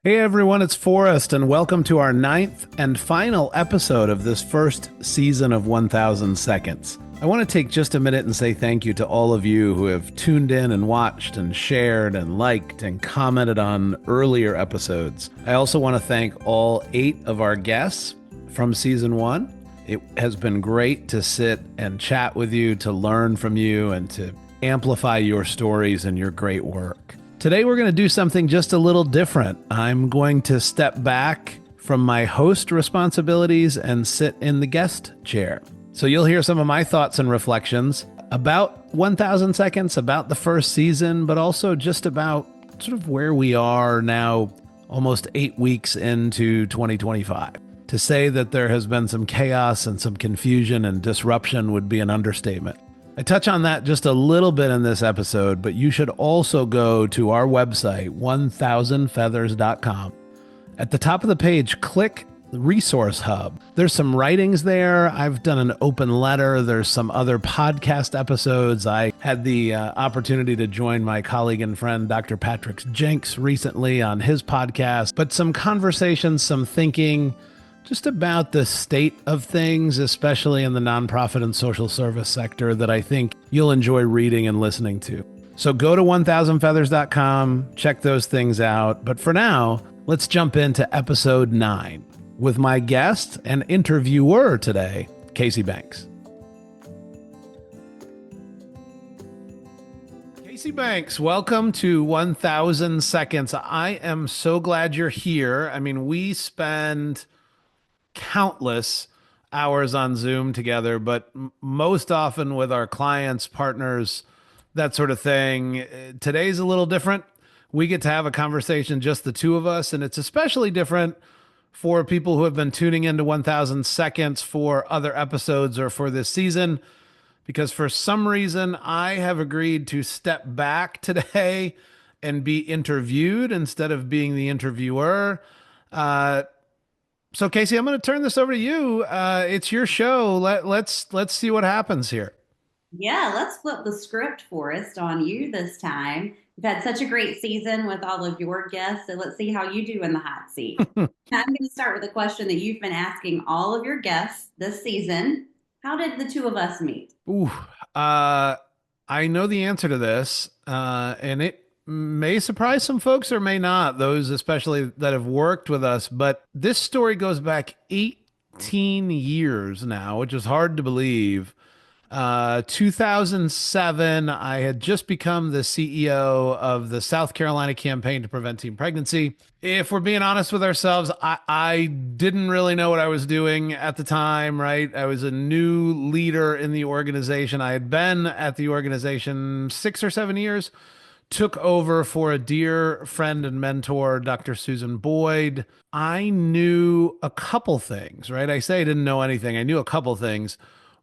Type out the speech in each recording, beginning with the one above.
Hey everyone, it's Forrest, and welcome to our ninth and final episode of this first season of 1000 Seconds. I want to take just a minute and say thank you to all of you who have tuned in and watched and shared and liked and commented on earlier episodes. I also want to thank all 8 of our guests from season 1. It has been great to sit and chat with you, to learn from you, and to amplify your stories and your great work. Today, we're going to do something just a little different. I'm going to step back from my host responsibilities and sit in the guest chair. So you'll hear some of my thoughts and reflections about 1000 Seconds, about the first season, but also just about sort of where we are now, almost 8 weeks into 2025. To say that there has been some chaos and some confusion and disruption would be an understatement. I touch on that just a little bit in this episode, but you should also go to our website, 1000feathers.com. At the top of the page, click the Resource Hub. There's some writings there. I've done an open letter. There's some other podcast episodes. I had the opportunity to join my colleague and friend, Dr. Patrick Jenks, recently on his podcast, but some conversations, some thinking, just about the state of things, especially in the nonprofit and social service sector, that I think you'll enjoy reading and listening to. So go to 1000feathers.com, check those things out. But for now, let's jump into episode 9 with my guest and interviewer today, Cayci Banks. Cayci Banks, welcome to 1000 Seconds. I am so glad you're here. I mean, we spend countless hours on Zoom together, but most often with our clients, partners, that sort of thing. Today's a little different. We get to have a conversation, just the two of us, and it's especially different for people who have been tuning into 1000 Seconds for other episodes or for this season, because for some reason I have agreed to step back today and be interviewed instead of being the interviewer. So Cayci, I'm going to turn this over to you. It's your show. Let's see what happens here. Yeah, let's flip the script, Forrest, on you this time. You've had such a great season with all of your guests, so let's see how you do in the hot seat. I'm going to start with a question that you've been asking all of your guests this season. How did the two of us meet? Ooh, uh, I know the answer to this, and it may surprise some folks or may not, those especially that have worked with us. But this story goes back 18 years now, which is hard to believe. 2007, I had just become the CEO of the South Carolina Campaign to Prevent Teen Pregnancy. If we're being honest with ourselves, I didn't really know what I was doing at the time, right? I was a new leader in the organization. I had been at the organization 6 or 7 years, took over for a dear friend and mentor, Dr. Susan Boyd. I knew a couple things, right? I say I didn't know anything. I knew a couple things.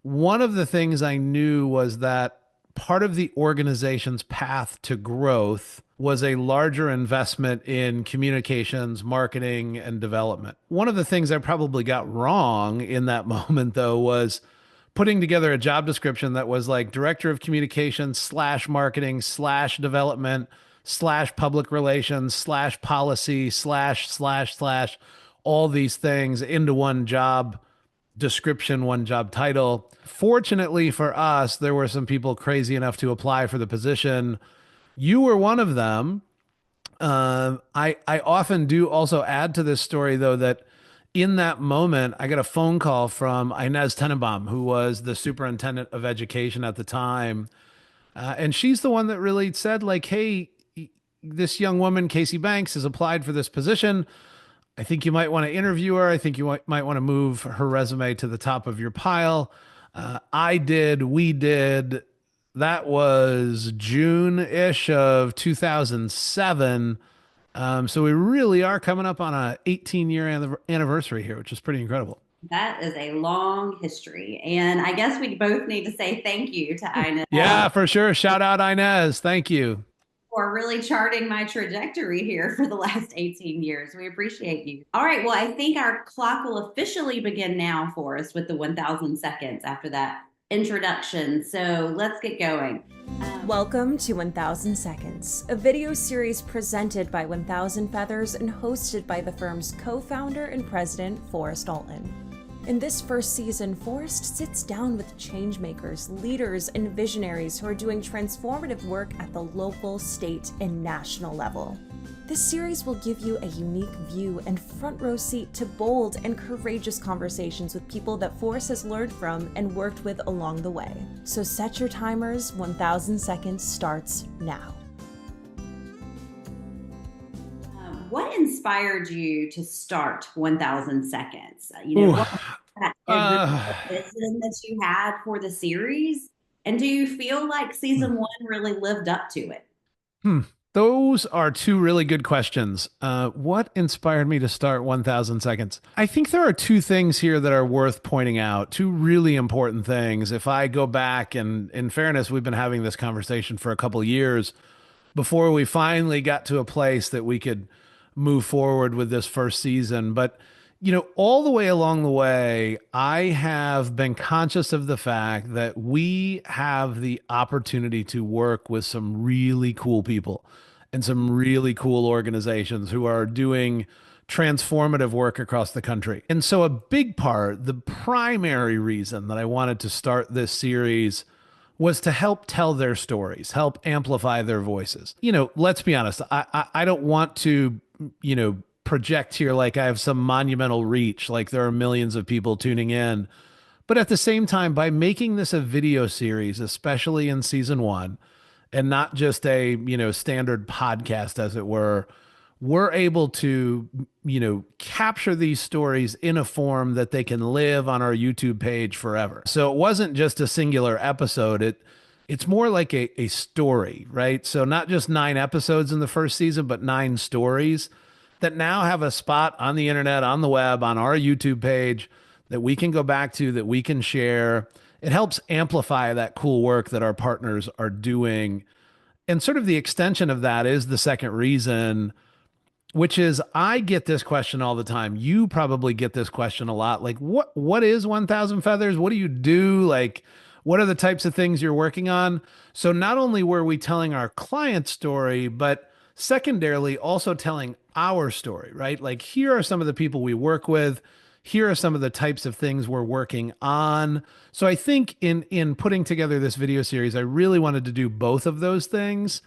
One of the things I knew was that part of the organization's path to growth was a larger investment in communications, marketing, and development. One of the things I probably got wrong in that moment, though, was putting together a job description that was like director of communications slash marketing slash development slash public relations slash policy slash all these things into one job description, one job title. Fortunately for us, there were some people crazy enough to apply for the position. You were one of them. I often do also add to this story, though, that in that moment, I got a phone call from Inez Tenenbaum, who was the superintendent of education at the time. And she's the one that really said, like, hey, this young woman, Cayci Banks, has applied for this position. I think you might want to interview her. I think you might want to move her resume to the top of your pile. I did. We did. That was June-ish of 2007. So we really are coming up on a 18-year anniversary here, which is pretty incredible. That is a long history. And I guess we both need to say thank you to Ina Yeah, for sure. Shout out Inez. Thank you. for really charting my trajectory here for the last 18 years. We appreciate you. All right. Well, I think our clock will officially begin now for us with the 1000 seconds after that introduction. So let's get going. Welcome to 1000 Seconds, a video series presented by 1000 Feathers and hosted by the firm's co-founder and president, Forrest. In this first season, Forrest sits down with changemakers, leaders, and visionaries who are doing transformative work at the local, state, and national level. This series will give you a unique view and front row seat to bold and courageous conversations with people that Forrest has learned from and worked with along the way. So set your timers, 1000 Seconds starts now. What inspired you to start 1000 Seconds? Ooh, What was that uh, vision that you had for the series? And do you feel like season one really lived up to it? hmm. Those are two really good questions. What inspired me to start 1000 Seconds? I think there are two things here that are worth pointing out, two really important things. If I go back, and in fairness, we've been having this conversation for a couple years before we finally got to a place that we could move forward with this first season. But, all the way along the way, I have been conscious of the fact that we have the opportunity to work with some really cool people and some really cool organizations who are doing transformative work across the country. And so, a big part, the primary reason that I wanted to start this series was to help tell their stories, help amplify their voices. Let's be honest. I don't want to, project here like I have some monumental reach, like there are millions of people tuning in. But at the same time, by making this a video series, especially in season one, and not just a, standard podcast, as it were, we're able to, capture these stories in a form that they can live on our YouTube page forever. So it wasn't just a singular episode. It's more like a story, right? So not just 9 episodes in the first season, but 9 stories that now have a spot on the internet, on the web, on our YouTube page that we can go back to, that we can share. It helps amplify that cool work that our partners are doing. And sort of the extension of that is the second reason, which is I get this question all the time. You probably get this question a lot. Like, what is 1000 Feathers? What do you do? Like, what are the types of things you're working on? So not only were we telling our client story, but secondarily also telling our story, right? Like, here are some of the people we work with. Here are some of the types of things we're working on. So I think in putting together this video series, I really wanted to do both of those things.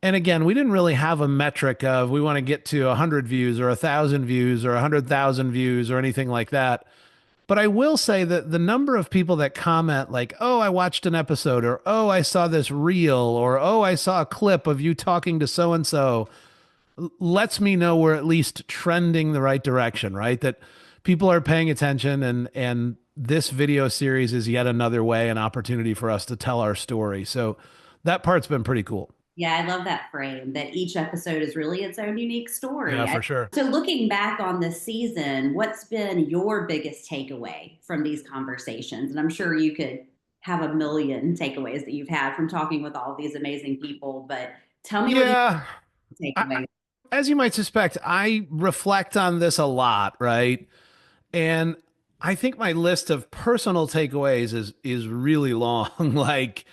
And again, we didn't really have a metric of we want to get to 100 views or 1,000 views or 100,000 views or anything like that. But I will say that the number of people that comment like, "Oh, I watched an episode," or "Oh, I saw this reel," or "Oh, I saw a clip of you talking to so and so," lets me know we're at least trending the right direction, right? That people are paying attention, and this video series is yet another way, an opportunity for us to tell our story. So that part's been pretty cool. Yeah, I love that frame that each episode is really its own unique Yeah, story. for sure. So, looking back on this season, what's been your biggest takeaway from these conversations? And I'm sure you could have a million takeaways that you've had from talking with all these amazing people, but tell me what you Yeah. take I, away. as you might suspect, I reflect on this a lot, right? And I think my list of personal takeaways is really long. Like,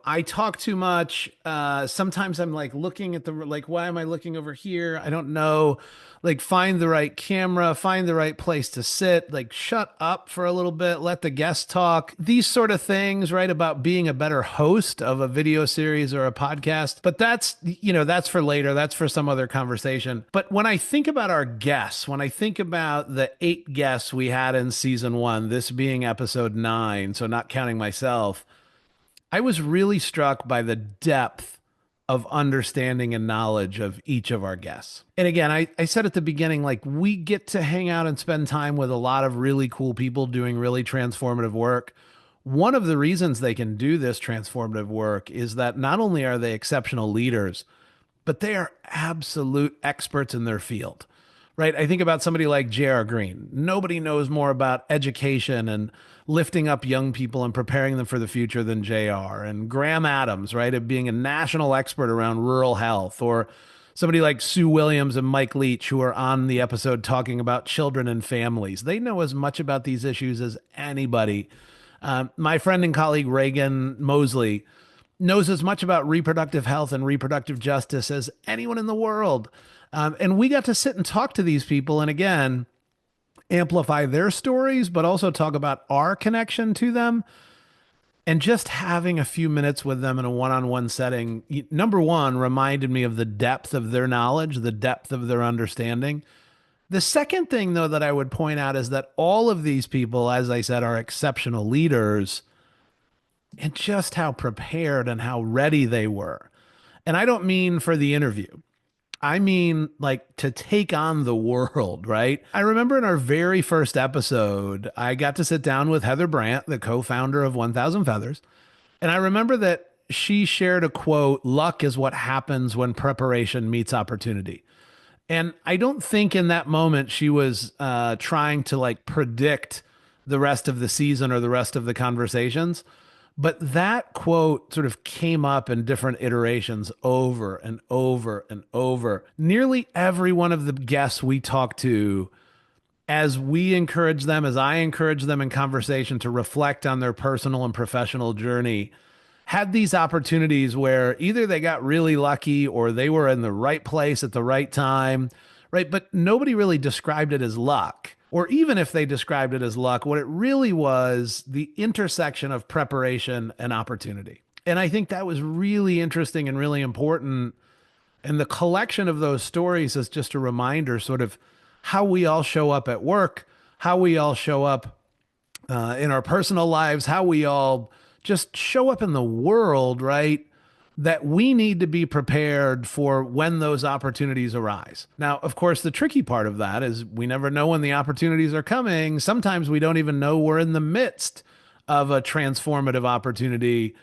I talk too much. Sometimes I'm like looking at like, why am I looking over here? I don't know. Like, find the right camera, find the right place to sit, like, shut up for a little bit, let the guest talk. These sort of things, right? About being a better host of a video series or a podcast. But that's for later. That's for some other conversation. But when I think about our guests, when I think about the 8 guests we had in season one, this being episode 9, so not counting myself, I was really struck by the depth of understanding and knowledge of each of our guests. And again, I said at the beginning, like, we get to hang out and spend time with a lot of really cool people doing really transformative work. One of the reasons they can do this transformative work is that not only are they exceptional leaders, but they are absolute experts in their field, right? I think about somebody like J.R. Green. Nobody knows more about education and lifting up young people and preparing them for the future than J.R. And Graham Adams, right, of being a national expert around rural health, or somebody like Sue Williams and Mike Leach, who are on the episode talking about children and families. They know as much about these issues as anybody. My friend and colleague Reagan Mosley knows as much about reproductive health and reproductive justice as anyone in the world. And we got to sit and talk to these people and again, amplify their stories, but also talk about our connection to them. And just having a few minutes with them in a one on one setting, number one, reminded me of the depth of their knowledge, the depth of their understanding. The second thing, though, that I would point out is that all of these people, as I said, are exceptional leaders and just how prepared and how ready they were. And I don't mean for the interview. I mean, like to take on the world, right? I remember in our very first episode, I got to sit down with Heather Brandt, the co founder of 1000 Feathers. And I remember that she shared a quote: luck is what happens when preparation meets opportunity. And I don't think in that moment she was trying to like predict the rest of the season or the rest of the conversations. But that quote sort of came up in different iterations over and over and over. Nearly every one of the guests we talked to, as we encourage them, as I encourage them in conversation to reflect on their personal and professional journey, had these opportunities where either they got really lucky or they were in the right place at the right time, right? But nobody really described it as luck. Or even if they described it as luck, what it really was the intersection of preparation and opportunity. And I think that was really interesting and really important. And the collection of those stories is just a reminder, sort of how we all show up at work, how we all show up in our personal lives, how we all just show up in the world, right? That we need to be prepared for when those opportunities arise. Now, of course, the tricky part of that is we never know when the opportunities are coming. Sometimes we don't even know we're in the midst of a transformative opportunity.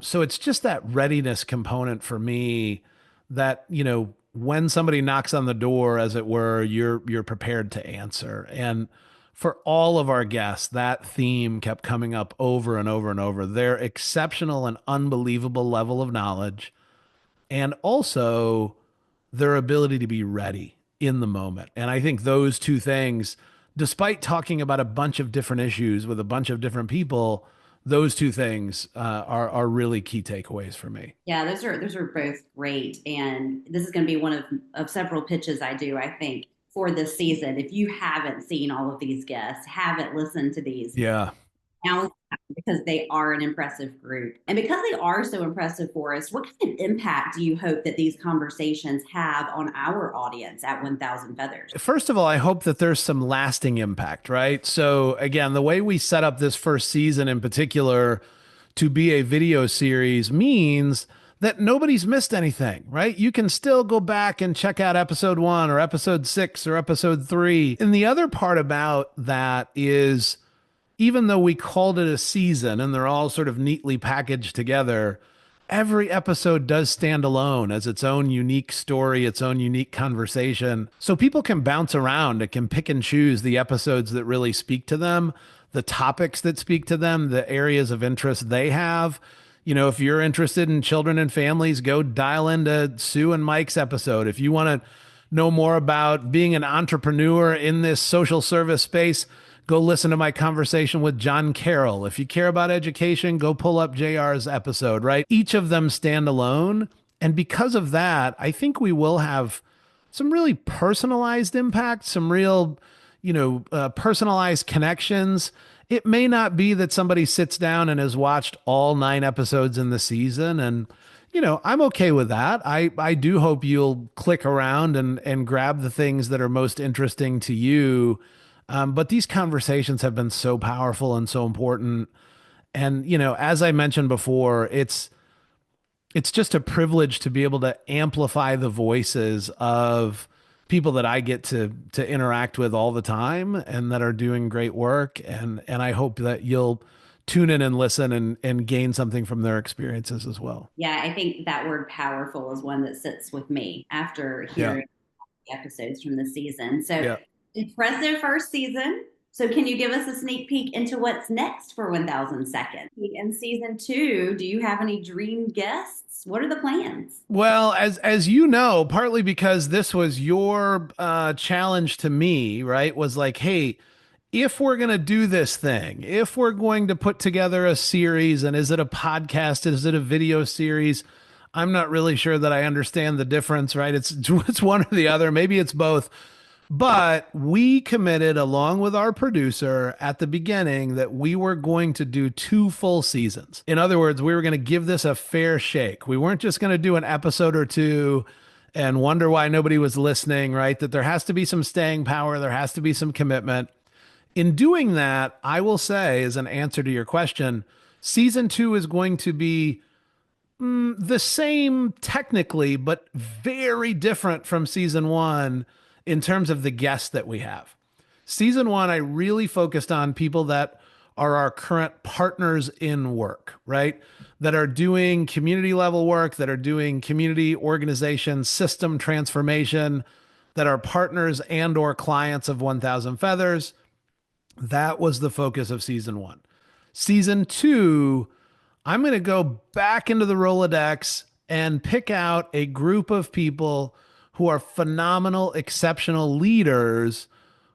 So it's just that readiness component for me that, when somebody knocks on the door, as it were, you're prepared to answer. And for all of our guests, that theme kept coming up over and over and over. Their exceptional and unbelievable level of knowledge, and also their ability to be ready in the moment. And I think those two things, despite talking about a bunch of different issues with a bunch of different people, those two things are really key takeaways for me. Yeah, those are both great, and this is going to be one of several pitches I do. I think for this season, if you haven't seen all of these guests, haven't listened to these, Yeah. now because they are an impressive group, and because they are so impressive for us, what kind of impact do you hope that these conversations have on our audience at 1,000 Feathers? First of all, I hope that there's some lasting impact, right? So, again, the way we set up this first season in particular to be a video series means that nobody's missed anything, right? You can still go back and check out episode 1 or episode 6 or episode 3. And the other part about that is, even though we called it a season and they're all sort of neatly packaged together, every episode does stand alone as its own unique story, its own unique conversation. So people can bounce around and can pick and choose the episodes that really speak to them, the topics that speak to them, the areas of interest they have. If you're interested in children and families, go dial into Sue and Mike's episode. If you want to know more about being an entrepreneur in this social service space, go listen to my conversation with John Carroll. If you care about education, go pull up JR's episode, right? Each of them stand alone. And because of that, I think we will have some really personalized impact, some real, personalized connections. It may not be that somebody sits down and has watched all 9 episodes in the season. And, I'm okay with that. I do hope you'll click around and grab the things that are most interesting to you. But these conversations have been so powerful and so important. And, as I mentioned before, it's just a privilege to be able to amplify the voices of people that I get to interact with all the time and that are doing great work. And I hope that you'll tune in and listen and gain something from their experiences as well. Yeah, I think that word powerful is one that sits with me after Yeah. hearing the episodes from the season. So Yeah. impressive first season. So can you give us a sneak peek into what's next for 1,000 Seconds? In season 2, do you have any dream guests? What are the plans? Well, as you know, partly because this was your challenge to me, right? Was like, hey, if we're going to do this thing, if we're going to put together a series, and is it a podcast? Is it a video series? I'm not really sure that I understand the difference, right? It's one or the other. Maybe it's both. But we committed, along with our producer at the beginning, that we were going to do 2 full seasons. In other words, we were going to give this a fair shake. We weren't just going to do an episode or two and wonder why nobody was listening, right? That there has to be some staying power, there has to be some commitment. In doing that, I will say, as an answer to your question, season 2 is going to be the same technically, but very different from season 1 in terms of the guests that we have. Season 1, I really focused on people that are our current partners in work, right? That are doing community level work, that are doing community organization, system transformation, that are partners and or clients of 1000 Feathers. That was the focus of season 1. Season 2, I'm going to go back into the Rolodex and pick out a group of people who are phenomenal, exceptional leaders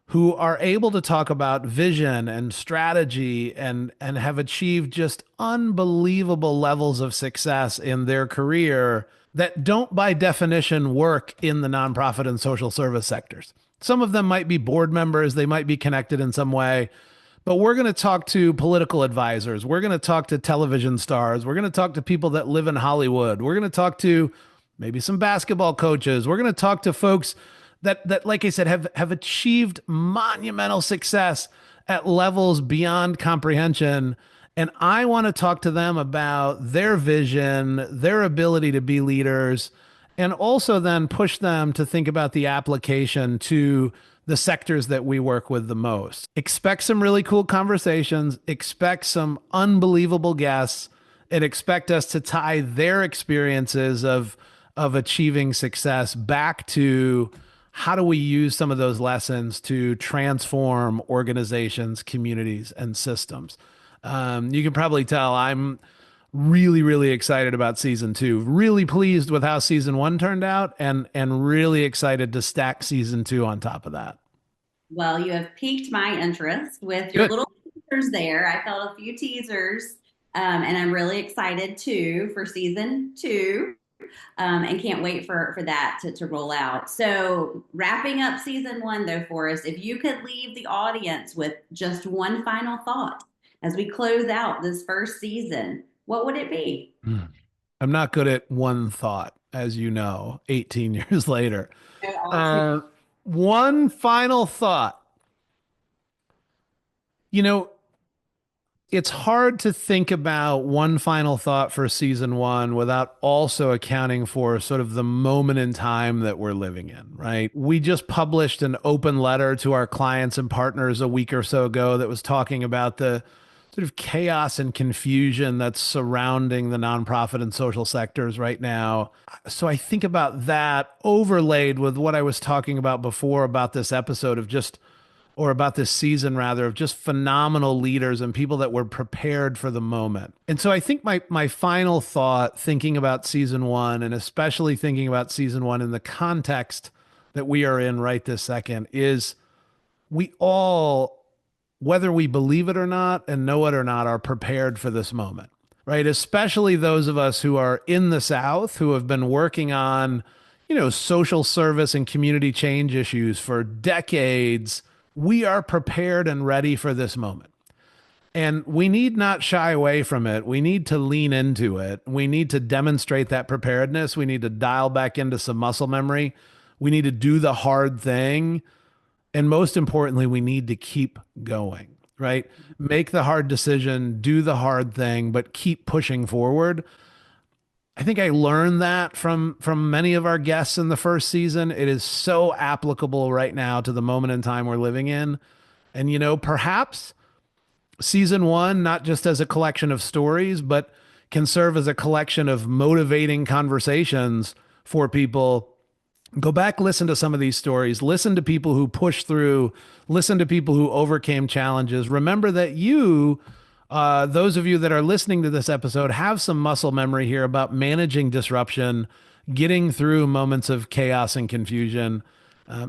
who are able to talk about vision and strategy and have achieved just unbelievable levels of success in their career that don't by definition work in the nonprofit and social service sectors. Some of them might be board members, they might be connected in some way, but we're going to talk to political advisors. We're going to talk to television stars. We're going to talk to people that live in Hollywood. We're going to talk to maybe some basketball coaches. We're going to talk to folks that, like I said, have achieved monumental success at levels beyond comprehension. And I want to talk to them about their vision, their ability to be leaders, and also then push them to think about the application to the sectors that we work with the most. Expect some really cool conversations, expect some unbelievable guests, and expect us to tie their experiences of achieving success back to how do we use some of those lessons to transform organizations, communities, and systems. You can probably tell I'm really, really excited about season 2. Really pleased with how season 1 turned out, and really excited to stack season 2 on top of that. Well, you have piqued my interest with your Good. little teasers there. I felt a few teasers, and I'm really excited too for season 2. And can't wait for that to roll out. So, wrapping up season 1, though, Forrest, if you could leave the audience with just one final thought as we close out this first season, what would it be? I'm not good at one thought, as you know, 18 years later. One final thought. You know, it's hard to think about one final thought for season 1 without also accounting for sort of the moment in time that we're living in, right? We just published an open letter to our clients and partners a week or so ago that was talking about the sort of chaos and confusion that's surrounding the nonprofit and social sectors right now. So I think about that overlaid with what I was talking about before about this episode of just, or about this season rather, of just phenomenal leaders and people that were prepared for the moment. And so I think my final thought, thinking about season 1, and especially thinking about season 1 in the context that we are in right this second, is we all, whether we believe it or not and know it or not, are prepared for this moment, right? Especially those of us who are in the South, who have been working on, social service and community change issues for decades. We are prepared and ready for this moment. And we need not shy away from it. We need to lean into it. We need to demonstrate that preparedness. We need to dial back into some muscle memory. We need to do the hard thing. And most importantly, we need to keep going, right? Make the hard decision, do the hard thing, but keep pushing forward. I think I learned that from many of our guests in the first season. It is so applicable right now to the moment in time we're living in. And, perhaps season 1, not just as a collection of stories, but can serve as a collection of motivating conversations for people. Go back, listen to some of these stories, listen to people who pushed through, listen to people who overcame challenges. Remember that those of you that are listening to this episode, have some muscle memory here about managing disruption, getting through moments of chaos and confusion.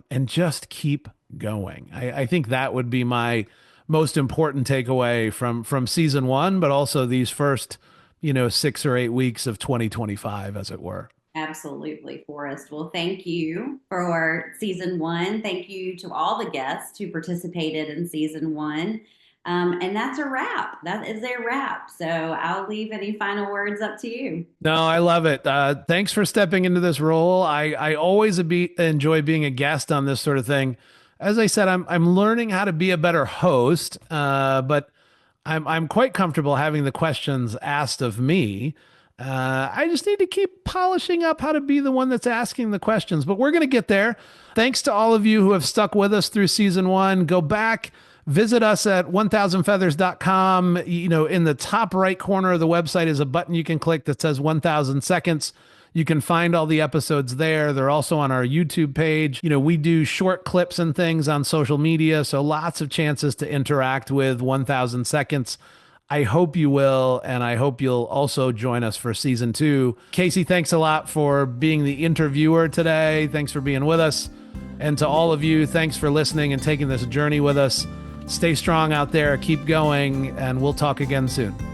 and just keep going. I think that would be my most important takeaway from season one, but also these first, 6 or 8 weeks of 2025, as it were. Absolutely, Forrest. Well, thank you for season one. Thank you to all the guests who participated in season one. And that's a wrap. That is a wrap. So I'll leave any final words up to you. No, I love it. Thanks for stepping into this role. I always enjoy being a guest on this sort of thing. As I said, I'm learning how to be a better host, but I'm quite comfortable having the questions asked of me. I just need to keep polishing up how to be the one that's asking the questions, but we're going to get there. Thanks to all of you who have stuck with us through season one. Go back, visit us at 1000feathers.com. In the top right corner of the website is a button you can click that says 1000 seconds. You can find all the episodes there. They're also on our YouTube page. We do short clips and things on social media, so lots of chances to interact with 1000 seconds. I hope you will, and I hope you'll also join us for season two. Cayci, thanks a lot for being the interviewer today. Thanks for being with us. And to all of you, thanks for listening and taking this journey with us. Stay strong out there, keep going, and we'll talk again soon.